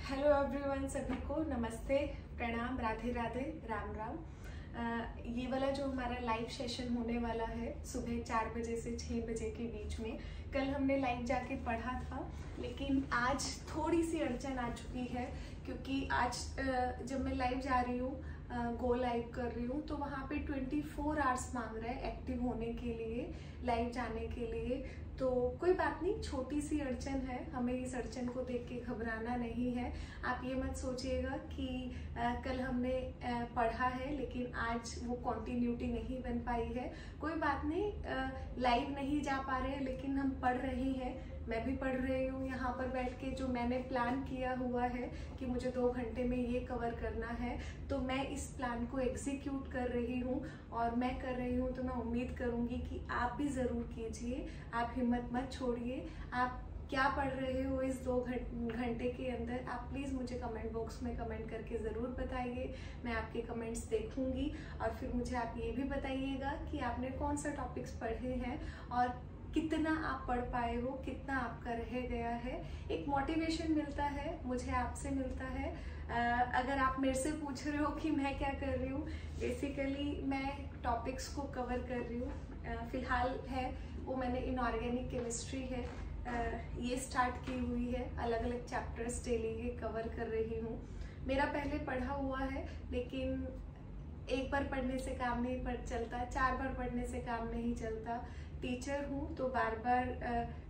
Hello everyone, सभी को नमस्ते, प्रणाम, राधे राधे, राम राम। ये वाला जो हमारा लाइव सेशन होने वाला है सुबह 4 बजे से 6 बजे के बीच में, कल हमने लाइव जाके पढ़ा था, लेकिन आज थोड़ी सी अड़चन आ चुकी है क्योंकि आज जब मैं लाइव जा रही हूँ, गो लाइव कर रही हूँ, तो वहाँ पे 24 आवर्स मांग रहा है एक्टिव होने के लिए, लाइव जाने के लिए। तो कोई बात नहीं, छोटी सी अड़चन है, हमें इस अड़चन को देख के घबराना नहीं है। आप ये मत सोचिएगा कि कल हमने पढ़ा है लेकिन आज वो कंटिन्यूटी नहीं बन पाई है। कोई बात नहीं, लाइव नहीं जा पा रहे हैं लेकिन हम पढ़ रहे हैं, मैं भी पढ़ रही हूँ यहाँ पर बैठ के। जो मैंने प्लान किया हुआ है कि मुझे 2 घंटे में ये कवर करना है, तो मैं इस प्लान को एग्जीक्यूट कर रही हूँ और मैं कर रही हूँ, तो मैं उम्मीद करूँगी कि आप भी ज़रूर कीजिए। आप हिम्मत मत छोड़िए। आप क्या पढ़ रहे हो इस 2 घंटे के अंदर, आप प्लीज़ मुझे कमेंट बॉक्स में कमेंट करके ज़रूर बताइए। मैं आपके कमेंट्स देखूंगी और फिर मुझे आप ये भी बताइएगा कि आपने कौन सा टॉपिक्स पढ़े हैं और कितना आप पढ़ पाए हो, कितना आपका रह गया है। एक मोटिवेशन मिलता है, मुझे आपसे मिलता है। अगर आप मेरे से पूछ रहे हो कि मैं क्या कर रही हूँ, बेसिकली मैं टॉपिक्स को कवर कर रही हूँ। फिलहाल है वो मैंने इनऑर्गेनिक केमिस्ट्री है ये स्टार्ट की हुई है, अलग अलग चैप्टर्स डेली के कवर कर रही हूँ। मेरा पहले पढ़ा हुआ है लेकिन एक बार पढ़ने से काम नहीं चलता, 4 बार पढ़ने से काम नहीं चलता। टीचर हूँ तो बार बार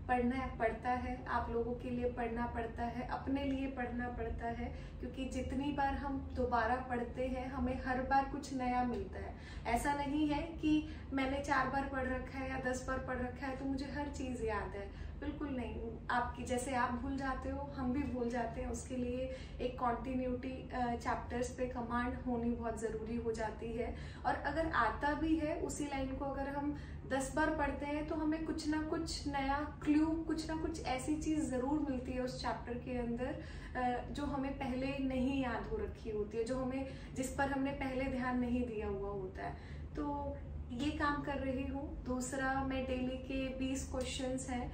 पढ़ना पड़ता है, आप लोगों के लिए पढ़ना पड़ता है, अपने लिए पढ़ना पड़ता है, क्योंकि जितनी बार हम दोबारा पढ़ते हैं हमें हर बार कुछ नया मिलता है। ऐसा नहीं है कि मैंने 4 बार पढ़ रखा है या 10 बार पढ़ रखा है तो मुझे हर चीज़ याद है, बिल्कुल नहीं। आपकी जैसे आप भूल जाते हो हम भी भूल जाते हैं, उसके लिए एक कॉन्टिन्यूटी चैप्टर्स पे कमांड होनी बहुत ज़रूरी हो जाती है। और अगर आता भी है उसी लाइन को अगर हम 10 बार पढ़ते हैं तो हमें कुछ ना कुछ नया क्लू, कुछ ना कुछ ऐसी चीज़ ज़रूर मिलती है उस चैप्टर के अंदर जो हमें पहले नहीं याद हो रखी होती है, जो हमें, जिस पर हमने पहले ध्यान नहीं दिया हुआ होता है। तो ये काम कर रही हूँ। दूसरा, मैं डेली के 20 क्वेश्चंस हैं,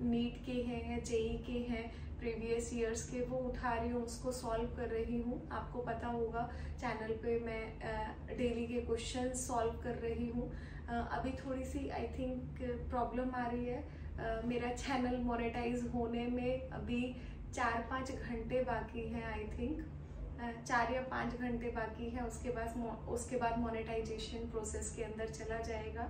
नीट के हैं या जेई के हैं, प्रीवियस ईयर्स के, वो उठा रही हूँ, उसको सॉल्व कर रही हूँ। आपको पता होगा चैनल पे मैं डेली के क्वेश्चन सॉल्व कर रही हूँ। अभी थोड़ी सी आई थिंक प्रॉब्लम आ रही है, मेरा चैनल मोनेटाइज होने में अभी 4-5 घंटे बाकी हैं, आई थिंक 4 या 5 घंटे बाकी है। उसके बाद मोनेटाइजेशन प्रोसेस के अंदर चला जाएगा।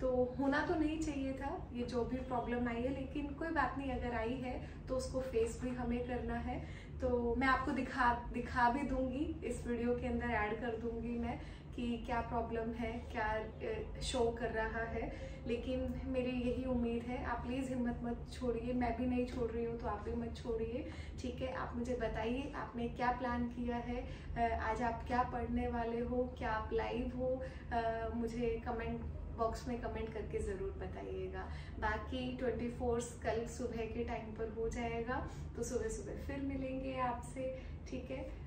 तो होना तो नहीं चाहिए था ये जो भी प्रॉब्लम आई है, लेकिन कोई बात नहीं, अगर आई है तो उसको फेस भी हमें करना है। तो मैं आपको दिखा भी दूंगी, इस वीडियो के अंदर ऐड कर दूंगी मैं कि क्या प्रॉब्लम है, क्या शो कर रहा है। लेकिन मेरी यही उम्मीद है, आप प्लीज़ हिम्मत मत छोड़िए, मैं भी नहीं छोड़ रही हूँ तो आप भी मत छोड़िए, ठीक है। आप मुझे बताइए आपने क्या प्लान किया है, आज आप क्या पढ़ने वाले हो, क्या आप लाइव हो, मुझे कमेंट बॉक्स में कमेंट करके ज़रूर बताइएगा। बाकी 24 कल सुबह के टाइम पर हो जाएगा, तो सुबह सुबह फिर मिलेंगे आपसे, ठीक है।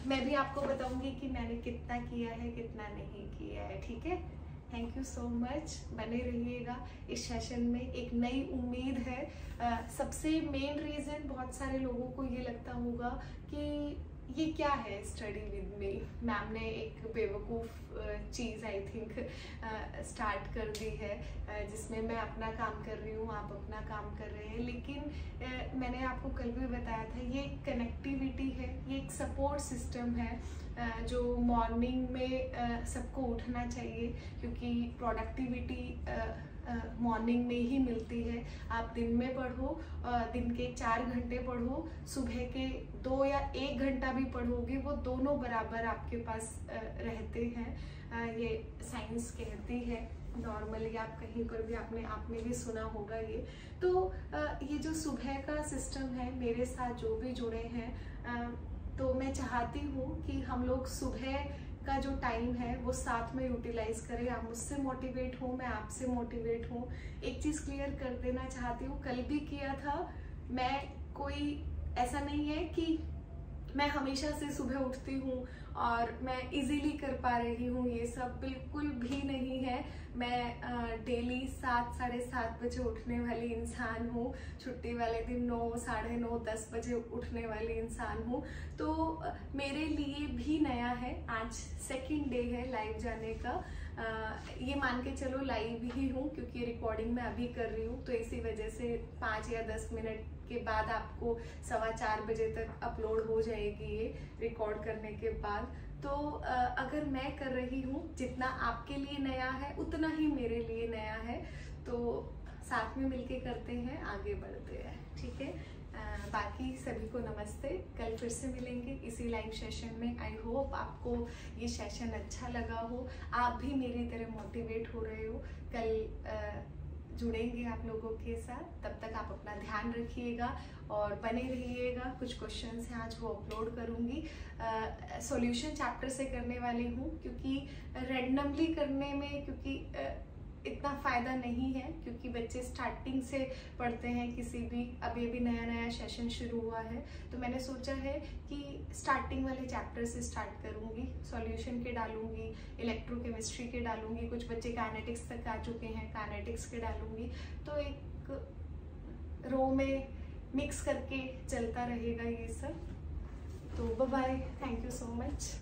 मैं भी आपको बताऊंगी कि मैंने कितना किया है, कितना नहीं किया है, ठीक है। थैंक यू सो मच, बने रहिएगा इस सेशन में, एक नई उम्मीद है। सबसे मेन रीज़न, बहुत सारे लोगों को ये लगता होगा कि ये क्या है स्टडी विद मी, मैम ने एक बेवकूफ़ चीज़ आई थिंक स्टार्ट कर दी है, जिसमें मैं अपना काम कर रही हूँ, आप अपना काम कर रहे हैं। लेकिन मैंने आपको कल भी बताया था, ये एक कनेक्टिविटी है, ये एक सपोर्ट सिस्टम है, जो मॉर्निंग में सबको उठना चाहिए, क्योंकि प्रोडक्टिविटी मॉर्निंग में ही मिलती है। आप दिन में पढ़ो, दिन के 4 घंटे पढ़ो, सुबह के 2 या 1 घंटा भी पढ़ोगे, वो दोनों बराबर आपके पास रहते हैं। ये साइंस कहती है, नॉर्मली आप कहीं पर भी आपने भी सुना होगा ये। तो ये जो सुबह का सिस्टम है, मेरे साथ जो भी जुड़े हैं, तो मैं चाहती हूँ कि हम लोग सुबह का जो टाइम है वो साथ में यूटिलाइज करें। आप मुझसे मोटिवेट हो, मैं आपसे मोटिवेट हूँ। एक चीज़ क्लियर कर देना चाहती हूँ, कल भी किया था, मैं कोई ऐसा नहीं है कि मैं हमेशा से सुबह उठती हूँ और मैं इजीली कर पा रही हूँ, ये सब बिल्कुल भी नहीं है। मैं डेली 7 साढ़े 7 बजे उठने वाली इंसान हूँ। छुट्टी वाले दिन 9 साढ़े 9 10 बजे उठने वाली इंसान हूँ। तो मेरे लिए भी नया है। आज सेकंड डे है लाइव जाने का। ये मान के चलो लाइव ही हूँ, क्योंकि रिकॉर्डिंग मैं अभी कर रही हूँ, तो इसी वजह से 5 या 10 मिनट के बाद आपको 4:15 बजे तक अपलोड हो जाएगी ये रिकॉर्ड करने के बाद। तो अगर मैं कर रही हूँ, जितना आपके लिए नया है उतना ही मेरे लिए नया है। तो साथ में मिलके करते हैं, आगे बढ़ते हैं, ठीक है। बाकी सभी को नमस्ते। कल फिर से मिलेंगे इसी लाइव सेशन में। आई होप आपको ये सेशन अच्छा लगा हो, आप भी मेरी तरह मोटिवेट हो रहे हो। कल जुड़ेंगे आप लोगों के साथ। तब तक आप अपना ध्यान रखिएगा और बने रहिएगा। कुछ क्वेश्चंस हैं आज वो अपलोड करूँगी। सॉल्यूशन चैप्टर से करने वाली हूँ, क्योंकि रैंडमली करने में क्योंकि इतना फ़ायदा नहीं है, क्योंकि बच्चे स्टार्टिंग से पढ़ते हैं किसी भी। अब ये भी नया नया सेशन शुरू हुआ है, तो मैंने सोचा है कि स्टार्टिंग वाले चैप्टर से स्टार्ट करूँगी। सॉल्यूशन के डालूँगी, इलेक्ट्रोकेमिस्ट्री के डालूँगी, कुछ बच्चे काइनेटिक्स तक आ चुके हैं, काइनेटिक्स के डालूँगी। तो एक रो में मिक्स करके चलता रहेगा ये सब। तो bye bye, thank you so much.